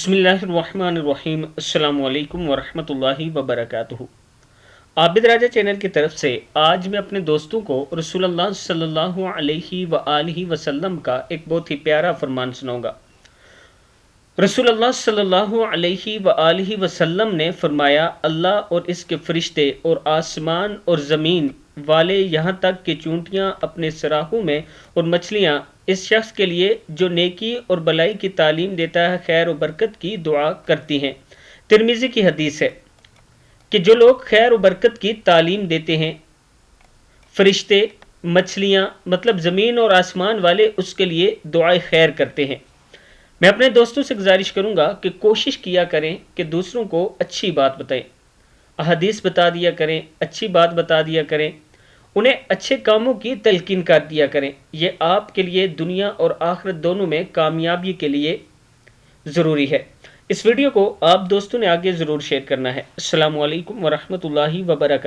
बिस्मिल्लाहिर्रहमानिर्रहीम। अस्सलामु अलैकुम वरहमतुल्लाहि वबरकातुहू। आबिद राजा चैनल की तरफ से आज मैं अपने दोस्तों को रसूलुल्लाह सल्लल्लाहु अलैहि व आलिहि वसल्लम का एक बहुत ही प्यारा फरमान सुनाऊंगा। रसूलुल्लाह सल्लल्लाहु अलैहि व आलिहि वसल्लम ने फरमाया, अल्लाह और इसके फरिश्ते और आसमान और ज़मीन वाले यहाँ तक कि चूंटियाँ अपने सराहों में और मछलियाँ इस शख्स के लिए जो नेकी और भलाई की तालीम देता है खैर और बरकत की दुआ करती हैं। तिरमिज़ी की हदीस है कि जो लोग खैर और बरकत की तालीम देते हैं, फरिश्ते, मछलियाँ मतलब ज़मीन और आसमान वाले उसके लिए दुआए खैर करते हैं। मैं अपने दोस्तों से गुजारिश करूँगा कि कोशिश किया करें कि दूसरों को अच्छी बात बताएं, अहादीस बता दिया करें, अच्छी बात बता दिया करें, उन्हें अच्छे कामों की तलकीन कर दिया करें। ये आपके लिए दुनिया और आखिरत दोनों में कामयाबी के लिए ज़रूरी है। इस वीडियो को आप दोस्तों ने आगे ज़रूर शेयर करना है। अस्सलामु अलैकुम वरहमतुल्लाहि वबरकातुहू।